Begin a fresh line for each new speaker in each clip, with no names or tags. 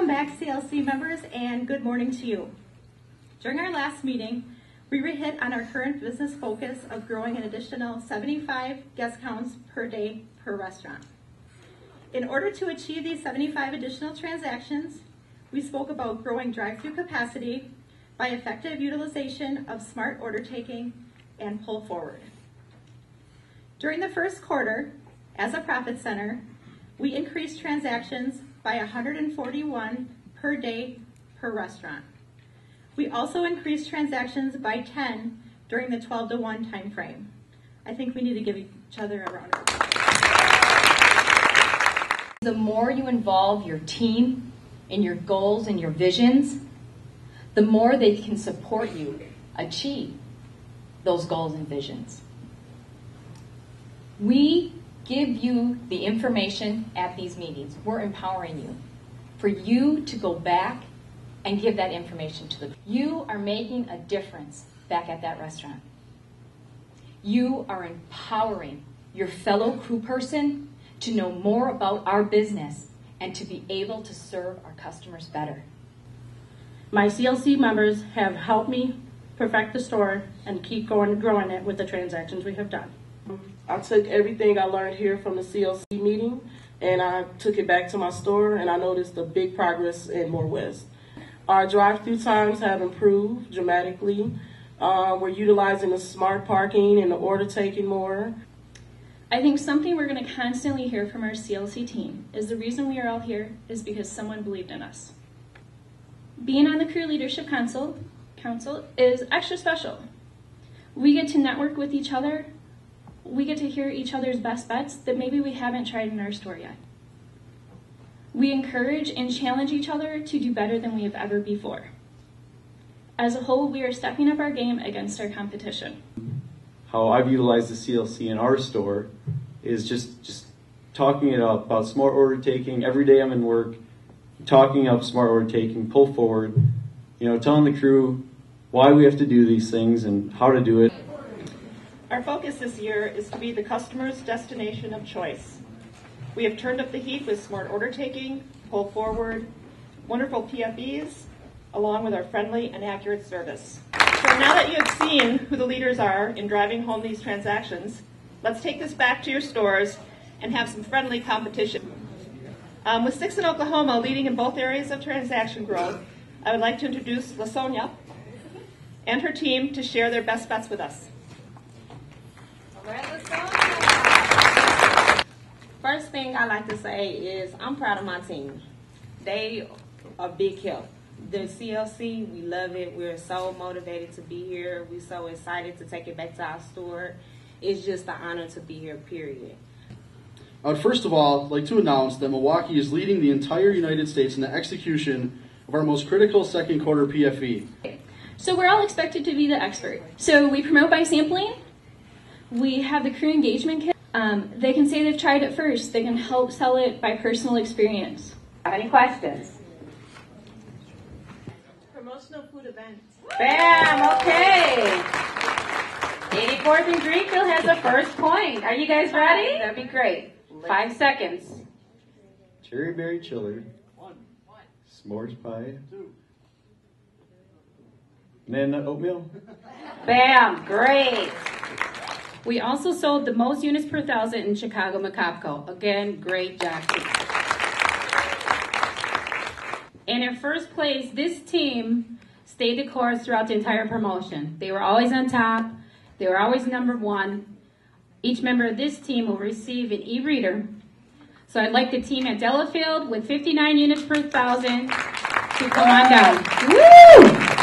back, CLC members, and good morning to you. During our last meeting, we hit on our current business focus of growing an additional 75 guest counts per day per restaurant. In order to achieve these 75 additional transactions, we spoke about growing drive-through capacity by effective utilization of smart order taking and pull forward. During the first quarter, as a profit center, we increased transactions by 141 per day per restaurant. We also increased transactions by 10 during the 12-to-1 time frame. I think we need to give each other a round of applause.
The more you involve your team in your goals and your visions, the more they can support you achieve those goals and visions. We give you the information at these meetings. We're empowering you for you to go back and give that information to them. You are making a difference back at that restaurant. You are empowering your fellow crew person to know more about our business and to be able to serve our customers better.
My CLC members have helped me perfect the store and keep growing it with the transactions we have done.
I took everything I learned here from the CLC meeting and I took it back to my store, and I noticed a big progress in More West. Our drive-through times have improved dramatically. We're utilizing the smart parking and the order taking more.
I think something we're going to constantly hear from our CLC team is the reason we are all here is because someone believed in us. Being on the Crew Leadership Council is extra special. We get to network with each other. We get to hear each other's best bets that maybe we haven't tried in our store yet. We encourage and challenge each other to do better than we have ever before. As a whole, we are stepping up our game against our competition.
How I've utilized the CLC in our store is just talking it up about smart order taking. Every day I'm in work, talking up smart order taking, pull forward, telling the crew why we have to do these things and how to do it.
Our focus this year is to be the customer's destination of choice. We have turned up the heat with smart order taking, pull forward, wonderful PFEs, along with our friendly and accurate service. So now that you have seen who the leaders are in driving home these transactions, let's take this back to your stores and have some friendly competition. With 6 in Oklahoma leading in both areas of transaction growth, I would like to introduce LaSonia and her team to share their best bets with us.
First thing I like to say is I'm proud of my team. They are big help. The CLC, we love it. We're so motivated to be here. We're so excited to take it back to our store. It's just an honor to be here, period.
I would first of all like to announce that Milwaukee is leading the entire United States in the execution of our most critical second quarter PFE.
So we're all expected to be the expert. So we promote by sampling. We have the crew engagement kit. They can say they've tried it first. They can help sell it by personal experience.
Any questions?
Promotional food events.
Bam, okay. 84th and Greenfield has the first point. Are you guys ready? That'd be great. 5 seconds.
Cherry berry chiller. 1. S'mores pie. 2. Banana oatmeal.
Bam, great.
We also sold the most units per thousand in Chicago McCopco. Again, great job, team. And in first place, this team stayed the course throughout the entire promotion. They were always on top. They were always number 1. Each member of this team will receive an e-reader. So I'd like the team at Delafield with 59 units per thousand to come on down. Woo!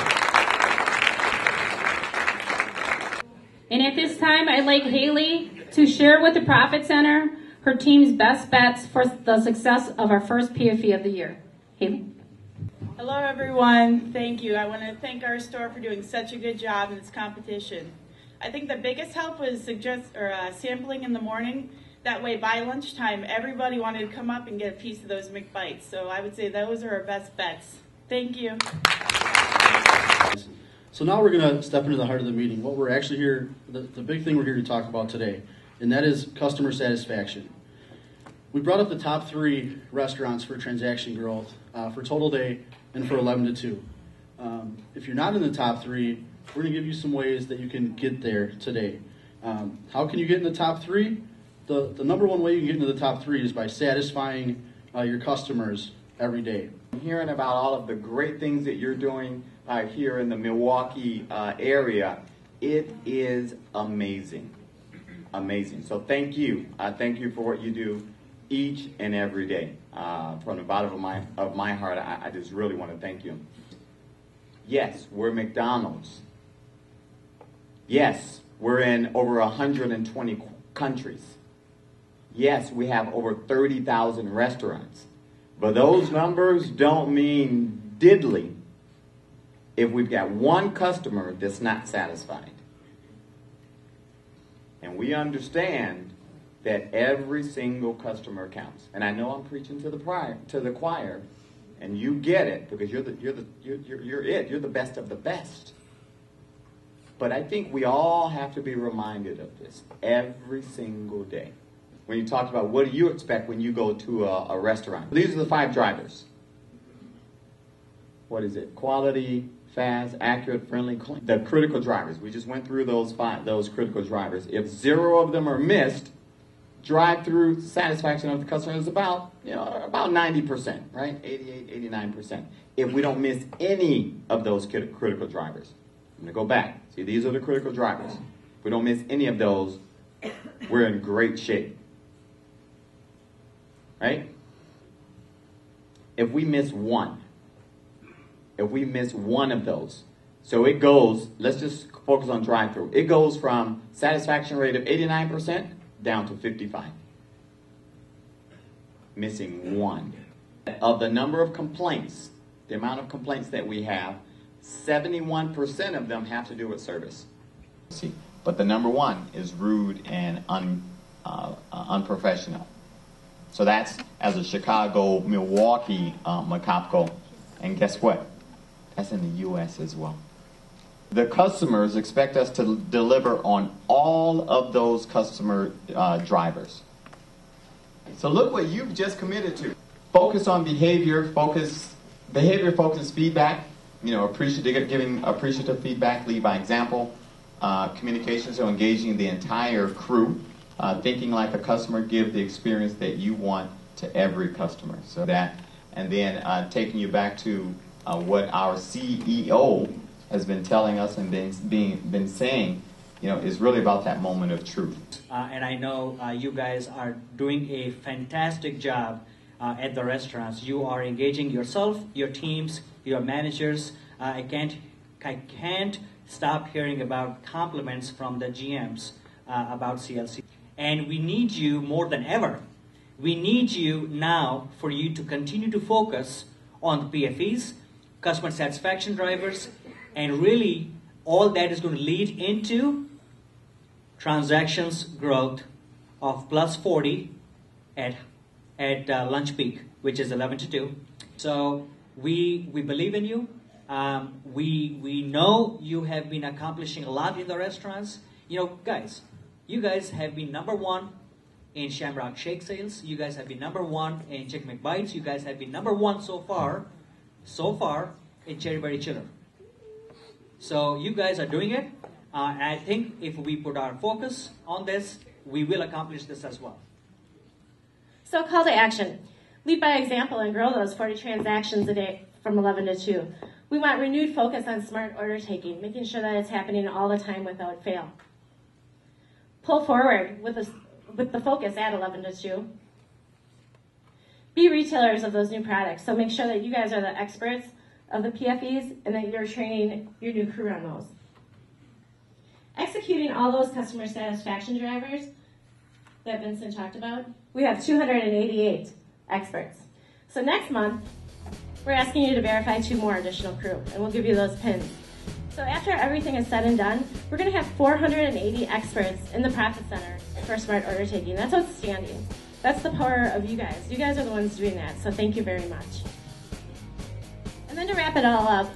And at this time, I'd like Haley to share with the Profit Center her team's best bets for the success of our first PFE of the year. Haley?
Hello, everyone. Thank you. I want to thank our store for doing such a good job in this competition. I think the biggest help was sampling in the morning. That way, by lunchtime, everybody wanted to come up and get a piece of those McBites. So I would say those are our best bets. Thank you.
So now we're going to step into the heart of the meeting. What we're actually here, the big thing we're here to talk about today, and that is customer satisfaction. We brought up the top 3 restaurants for transaction growth for total day and for 11 to 2. If you're not in the top 3, we're going to give you some ways that you can get there today. How can you get in the top 3? The number one way you can get into the top 3 is by satisfying your customers every day.
I'm hearing about all of the great things that you're doing here in the Milwaukee area. It is amazing. Amazing. So thank you. Thank you for what you do each and every day. From the bottom of my heart, I just really want to thank you. Yes, we're McDonald's. Yes, we're in over 120 countries. Yes, we have over 30,000 restaurants. But those numbers don't mean diddly if we've got one customer that's not satisfied. And we understand that every single customer counts. And I know I'm preaching to the choir, and you get it because you're the best of the best. But I think we all have to be reminded of this every single day. When you talked about what do you expect when you go to a restaurant? These are the 5 drivers. What is it? Quality, fast, accurate, friendly, clean. The critical drivers. We just went through those critical drivers. If 0 of them are missed, drive-through satisfaction of the customer is about 90%, right? 88, 89%. If we don't miss any of those critical drivers. I'm going to go back. See, these are the critical drivers. If we don't miss any of those, we're in great shape. Right? If we miss one of those, so it goes, let's just focus on drive-through. It goes from satisfaction rate of 89% down to 55. Missing one. Of the number of complaints, the amount of complaints that we have, 71% of them have to do with service. See, but the number 1 is rude and unprofessional. So that's as a Chicago, Milwaukee McCopco. And guess what? That's in the U.S. as well. The customers expect us to deliver on all of those customer drivers. So look what you've just committed to. Focus on behavior-focused feedback. Giving appreciative feedback, lead by example, communication, so engaging the entire crew, thinking like a customer, give the experience that you want to every customer. So that, and then taking you back to what our CEO has been telling us and been saying, is really about that moment of truth.
And I know you guys are doing a fantastic job at the restaurants. You are engaging yourself, your teams, your managers. I can't stop hearing about compliments from the GMs about CLC. And we need you more than ever. We need you now for you to continue to focus on the PFEs, customer satisfaction drivers, and really all that is going to lead into transactions growth of plus 40 at lunch peak, which is 11 to 2. So we believe in you. We know you have been accomplishing a lot in the restaurants. Guys, you guys have been number 1 in Shamrock Shake sales. You guys have been number 1 in Chicken McBites. You guys have been number 1 so far in Cherry Berry Chiller. So you guys are doing it. And I think if we put our focus on this, we will accomplish this as well.
So call to action. Lead by example and grow those 40 transactions a day from 11 to 2. We want renewed focus on smart order taking, making sure that it's happening all the time without fail. Pull forward with the focus at 11 to 2. Be retailers of those new products, so make sure that you guys are the experts of the PFEs and that you're training your new crew on those. Executing all those customer satisfaction drivers that Vincent talked about, we have 288 experts. So next month, we're asking you to verify 2 more additional crew, and we'll give you those pins. So after everything is said and done, we're going to have 480 experts in the profit center for smart order taking. That's outstanding. That's the power of you guys. You guys are the ones doing that, so thank you very much. And then to wrap it all up,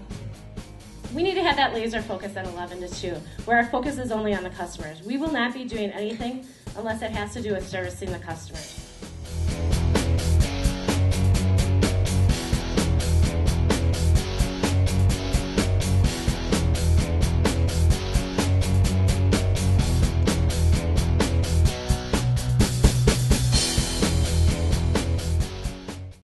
we need to have that laser focus at 11 to 2, where our focus is only on the customers. We will not be doing anything unless it has to do with servicing the customers.